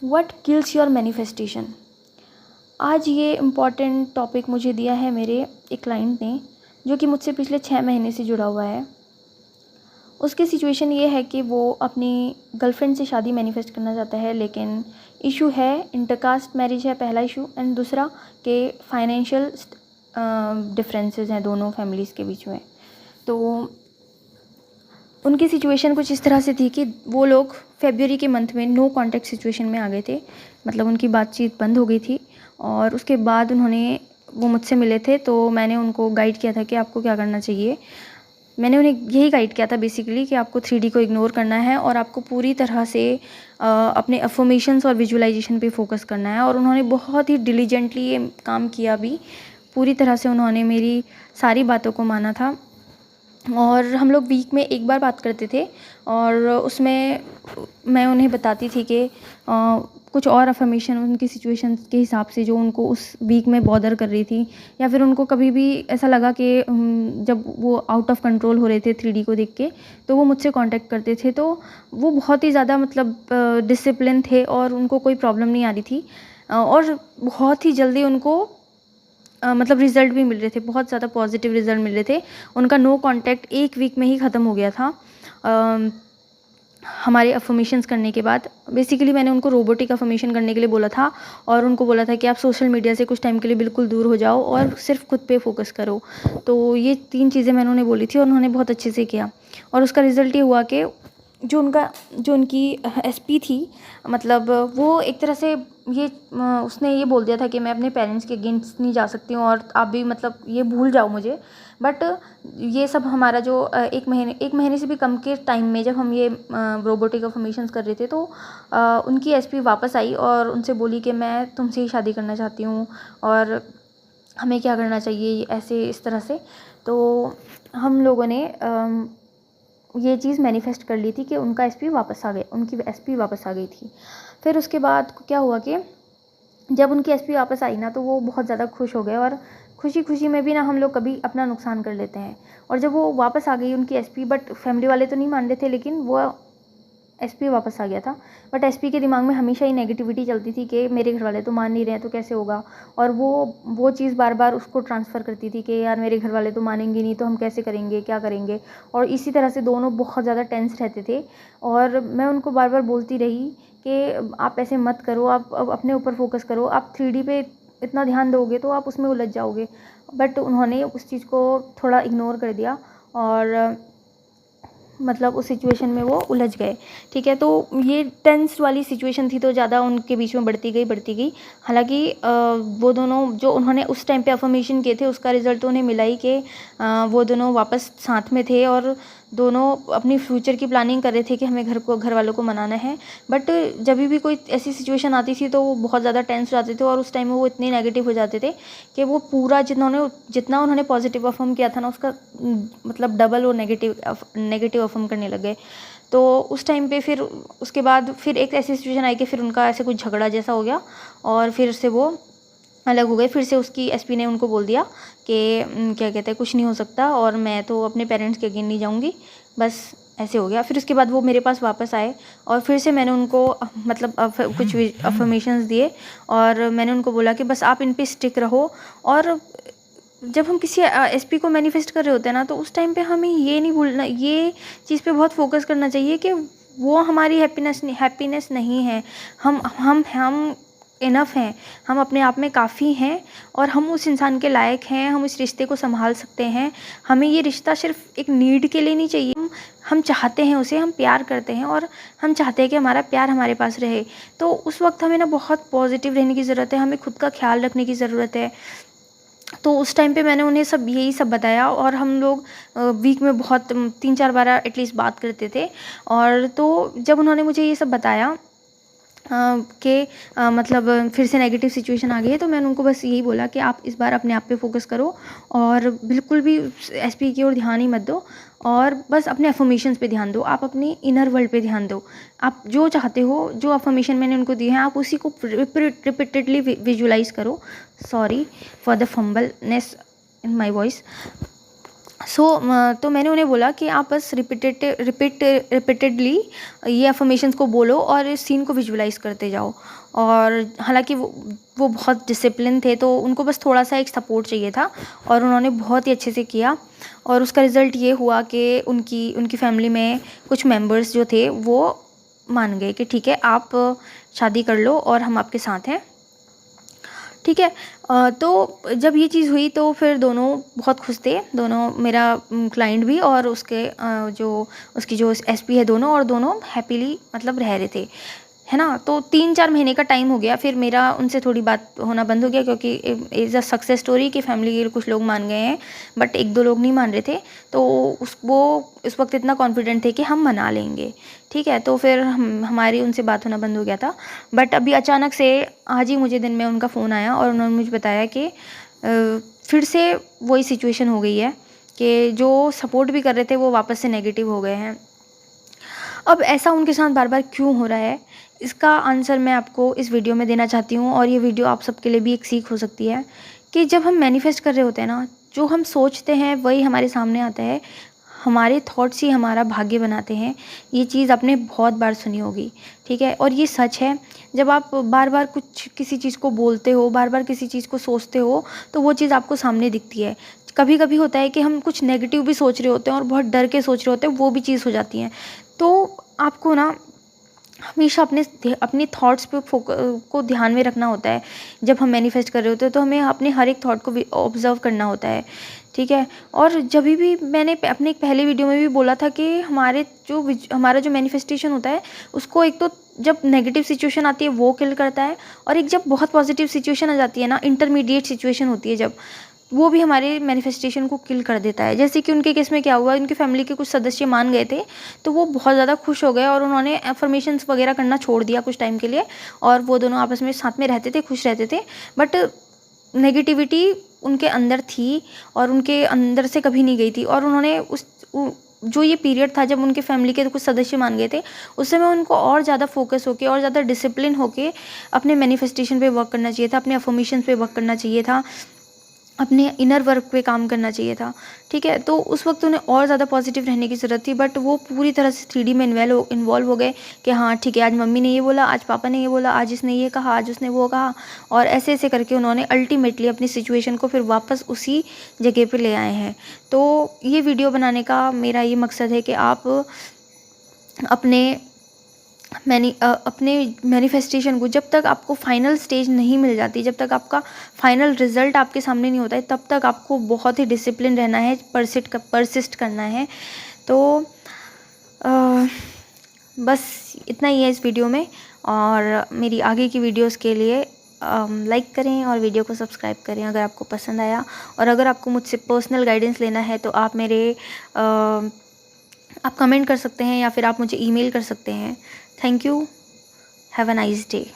What kills your manifestation. आज ये important topic मुझे दिया है मेरे एक क्लाइंट ने, जो कि मुझसे पिछले 6 महीने से जुड़ा हुआ है। उसकी सिचुएशन ये है कि वो अपनी गर्लफ्रेंड से शादी मैनिफेस्ट करना चाहता है, लेकिन इशू है इंटरकास्ट मैरिज है पहला इशू, एंड दूसरा कि फाइनेंशियल डिफरेंसेस हैं दोनों फैमिलीज़ के बीच में। तो उनकी सिचुएशन कुछ इस तरह से थी कि वो लोग फेब्रुअरी के मंथ में नो कांटेक्ट सिचुएशन में आ गए थे, मतलब उनकी बातचीत बंद हो गई थी। और उसके बाद वो मुझसे मिले थे, तो मैंने उनको गाइड किया था कि आपको क्या करना चाहिए। मैंने उन्हें यही गाइड किया था बेसिकली कि आपको 3D को इग्नोर करना है और आपको पूरी तरह से अपने अफर्मेशंस और विजुअलाइजेशन पे फोकस करना है। और उन्होंने बहुत ही डिलीजेंटली ये काम किया भी, पूरी तरह से उन्होंने मेरी सारी बातों को माना था। और हम लोग वीक में एक बार बात करते थे, और उसमें मैं उन्हें बताती थी कि कुछ और अफर्मेशन उनकी सिचुएशन के हिसाब से जो उनको उस वीक में बॉदर कर रही थी, या फिर उनको कभी भी ऐसा लगा कि जब वो आउट ऑफ कंट्रोल हो रहे थे 3D को देख के, तो वो मुझसे कांटेक्ट करते थे। तो वो बहुत ही ज़्यादा मतलब डिसिप्लिन थे और उनको कोई प्रॉब्लम नहीं आ रही थी, और बहुत ही जल्दी उनको मतलब रिज़ल्ट भी मिल रहे थे, बहुत ज़्यादा पॉजिटिव रिज़ल्ट मिल रहे थे। उनका नो कांटेक्ट 1 वीक में ही ख़त्म हो गया था। हमारे अफर्मेशंस करने के बाद बेसिकली मैंने उनको रोबोटिक अफर्मेशन करने के लिए बोला था, और उनको बोला था कि आप सोशल मीडिया से कुछ टाइम के लिए बिल्कुल दूर हो जाओ और सिर्फ खुद पे फोकस करो। तो ये 3 चीज़ें मैंने उन्हें बोली थी और उन्होंने बहुत अच्छे से किया। और उसका रिज़ल्ट ये हुआ कि जो उनकी एसपी थी, मतलब वो एक तरह से उसने ये बोल दिया था कि मैं अपने पेरेंट्स के अगेंस्ट नहीं जा सकती हूँ, और आप भी मतलब ये भूल जाओ मुझे। बट ये सब हमारा जो 1 महीने से भी कम के टाइम में जब हम ये रोबोटिक अफर्मेशंस कर रहे थे, तो उनकी एसपी वापस आई और उनसे बोली कि मैं तुमसे ही शादी करना चाहती हूँ और हमें क्या करना चाहिए, ऐसे इस तरह से। तो हम लोगों ने ये चीज़ मैनिफेस्ट कर ली थी कि उनकी एसपी वापस आ गई थी। फिर उसके बाद क्या हुआ कि जब उनकी एसपी वापस आई ना, तो वो बहुत ज़्यादा खुश हो गए, और खुशी खुशी में भी ना हम लोग कभी अपना नुकसान कर लेते हैं। और जब वो वापस आ गई उनकी एसपी, बट फैमिली वाले तो नहीं मान रहे थे, लेकिन वो एसपी वापस आ गया था। बट एसपी के दिमाग में हमेशा ही नेगेटिविटी चलती थी कि मेरे घर वाले तो मान नहीं रहे हैं तो कैसे होगा। और वो चीज़ बार बार उसको ट्रांसफ़र करती थी कि यार मेरे घर वाले तो मानेंगे नहीं, तो हम कैसे करेंगे, क्या करेंगे। और इसी तरह से दोनों बहुत ज़्यादा टेंस रहते थे, और मैं उनको बार बार बोलती रही कि आप ऐसे मत करो, आप अपने ऊपर फोकस करो, आप 3D पे इतना ध्यान दोगे तो आप उसमें उलझ जाओगे। बट उन्होंने उस चीज़ को थोड़ा इग्नोर कर दिया, और मतलब उस सिचुएशन में वो उलझ गए। ठीक है, तो ये टेंस वाली सिचुएशन थी, तो ज़्यादा उनके बीच में बढ़ती गई। हालांकि वो दोनों जो उन्होंने उस टाइम पे अफर्मेशन किए थे, उसका रिज़ल्ट तो उन्हें मिला ही कि वो दोनों वापस साथ में थे, और दोनों अपनी फ्यूचर की प्लानिंग कर रहे थे कि हमें घर वालों को मनाना है। बट जब भी कोई ऐसी सिचुएशन आती थी तो वो बहुत ज़्यादा टेंस हो जाते थे, और उस टाइम में वो इतने नेगेटिव हो जाते थे कि वो पूरा जितना उन्होंने पॉजिटिव अफर्म किया था ना, उसका मतलब डबल वो नेगेटिव अफर्म करने लग गए। तो उस टाइम पे फिर उसके बाद फिर एक ऐसी सिचुएशन आई कि फिर उनका ऐसे कुछ झगड़ा जैसा हो गया, और फिर से वो अलग हो गए। फिर से उसकी एसपी ने उनको बोल दिया कि क्या कहते हैं, कुछ नहीं हो सकता, और मैं तो अपने पेरेंट्स के अगेंस्ट नहीं जाऊंगी, बस ऐसे हो गया। फिर उसके बाद वो मेरे पास वापस आए, और फिर से मैंने उनको मतलब कुछ अफर्मेशंस दिए, और मैंने उनको बोला कि बस आप इन पे स्टिक रहो। और जब हम किसी एसपी को मैनिफेस्ट कर रहे होते हैं ना, तो उस टाइम पे हमें ये नहीं भूलना, ये चीज़ पे बहुत फोकस करना चाहिए कि वो हमारी हैप्पीनेस नहीं है। हम इनफ हैं, हम अपने आप में काफ़ी हैं, और हम उस इंसान के लायक हैं, हम इस रिश्ते को संभाल सकते हैं। हमें ये रिश्ता सिर्फ एक नीड के लिए नहीं चाहिए, हम चाहते हैं उसे, हम प्यार करते हैं, और हम चाहते हैं कि हमारा प्यार हमारे पास रहे। तो उस वक्त हमें ना बहुत पॉजिटिव रहने की ज़रूरत है, हमें खुद का ख्याल रखने की ज़रूरत है। तो उस टाइम पे मैंने उन्हें यही सब बताया, और हम लोग वीक में बहुत 3-4 बार एटलीस्ट बात करते थे। और तो जब उन्होंने मुझे ये सब बताया कि मतलब फिर से नेगेटिव सिचुएशन आ गई है, तो मैंने उनको बस यही बोला कि आप इस बार अपने आप पे फोकस करो, और बिल्कुल भी एसपी की ओर ध्यान ही मत दो, और बस अपने अफर्मेशंस पे ध्यान दो, आप अपनी इनर वर्ल्ड पे ध्यान दो। आप जो चाहते हो, जो अफर्मेशन मैंने उनको दिए हैं, आप उसी को रिपीटेडली विजुलाइज करो। Sorry for the fumbleness in my voice. तो मैंने उन्हें बोला कि आप बस रिपीटेडली ये अफ़र्मेशंस को बोलो और इस सीन को विजुअलाइज़ करते जाओ। और हालाँकि वो बहुत डिसिप्लिन थे, तो उनको बस थोड़ा-सा एक सपोर्ट चाहिए था और उन्होंने बहुत ही अच्छे से किया। और उसका रिज़ल्ट ये हुआ कि उनकी फ़ैमिली में कुछ मेंबर्स जो थे वो मान गए कि ठीक है, आप शादी कर लो और हम आपके साथ हैं। ठीक है। तो जब ये चीज़ हुई तो फिर दोनों बहुत खुश थे, दोनों, मेरा क्लाइंट भी और उसकी जो एसपी है, दोनों, और दोनों हैप्पीली मतलब रह रहे थे, है ना। तो 3-4 महीने का टाइम हो गया, फिर मेरा उनसे थोड़ी बात होना बंद हो गया, क्योंकि इज़ अ सक्सेस स्टोरी कि फैमिली के कुछ लोग मान गए हैं, बट 1-2 लोग नहीं मान रहे थे। तो वो उस वक्त इतना कॉन्फिडेंट थे कि हम मना लेंगे, ठीक है। तो फिर हमारी उनसे बात होना बंद हो गया था। बट अभी अचानक से आज ही मुझे दिन में उनका फ़ोन आया और उन्होंने मुझे बताया कि फिर से वही सिचुएशन हो गई है कि जो सपोर्ट भी कर रहे थे वो वापस से नेगेटिव हो गए हैं। अब ऐसा उनके साथ बार बार क्यों हो रहा है, इसका आंसर मैं आपको इस वीडियो में देना चाहती हूँ। और ये वीडियो आप सबके लिए भी एक सीख हो सकती है कि जब हम मैनिफेस्ट कर रहे होते हैं ना, जो हम सोचते हैं वही हमारे सामने आता है। हमारे थॉट्स ही हमारा भाग्य बनाते हैं। ये चीज़ आपने बहुत बार सुनी होगी, ठीक है। और ये सच है, जब आप बार बार किसी चीज़ को बोलते हो, बार बार किसी चीज़ को सोचते हो, तो वो चीज़ आपको सामने दिखती है। कभी कभी होता है कि हम कुछ नेगेटिव भी सोच रहे होते हैं और बहुत डर के सोच रहे होते हैं, वो भी चीज़ हो जाती है। तो आपको ना हमेशा अपने थॉट्स पे को ध्यान में रखना होता है। जब हम मैनिफेस्ट कर रहे होते हैं तो हमें अपने हर एक थॉट को भी ऑब्जर्व करना होता है, ठीक है। और जब भी मैंने अपने एक पहले वीडियो में भी बोला था कि हमारा जो मैनिफेस्टेशन होता है, उसको एक तो जब नेगेटिव सिचुएशन आती है वो किल करता है, और एक जब बहुत पॉजिटिव सिचुएशन आ जाती है ना, इंटरमीडिएट सिचुएशन होती है जब, वो भी हमारे मैनिफेस्टेशन को किल कर देता है। जैसे कि उनके केस में क्या हुआ, उनकी फैमिली के कुछ सदस्य मान गए थे, तो वो बहुत ज़्यादा खुश हो गए और उन्होंने अफर्मेशंस वगैरह करना छोड़ दिया कुछ टाइम के लिए, और वो दोनों आपस में साथ में रहते थे, खुश रहते थे। बट नेगेटिविटी उनके अंदर थी और उनके अंदर से कभी नहीं गई थी। और उन्होंने जो ये पीरियड था जब उनके फैमिली के कुछ सदस्य मान गए थे, उस समय उनको और ज़्यादा फोकस होके और ज़्यादा डिसिप्लिन होके अपने मैनिफेस्टेशन पे वर्क करना चाहिए था, अपने अफर्मेशन पे वर्क करना चाहिए था, अपने इनर वर्क पे काम करना चाहिए था, ठीक है। तो उस वक्त उन्हें और ज़्यादा पॉजिटिव रहने की ज़रूरत थी, बट वो पूरी तरह से 3D में इन्वॉल्व हो गए कि हाँ ठीक है, आज मम्मी ने ये बोला, आज पापा ने ये बोला, आज इसने ये कहा, आज उसने वो कहा, और ऐसे ऐसे करके उन्होंने अल्टीमेटली अपनी सिचुएशन को फिर वापस उसी जगह पे ले आए हैं। तो ये वीडियो बनाने का मेरा ये मकसद है कि आप अपने मैनिफेस्टेशन को, जब तक आपको फाइनल स्टेज नहीं मिल जाती, जब तक आपका फाइनल रिजल्ट आपके सामने नहीं होता है, तब तक आपको बहुत ही डिसिप्लिन रहना है, परसिस्ट करना है। तो बस इतना ही है इस वीडियो में, और मेरी आगे की वीडियोस के लिए लाइक करें और वीडियो को सब्सक्राइब करें अगर आपको पसंद आया। और अगर आपको मुझसे पर्सनल गाइडेंस लेना है तो आप कमेंट कर सकते हैं या फिर आप मुझे ईमेल कर सकते हैं। Thank you. Have a nice day.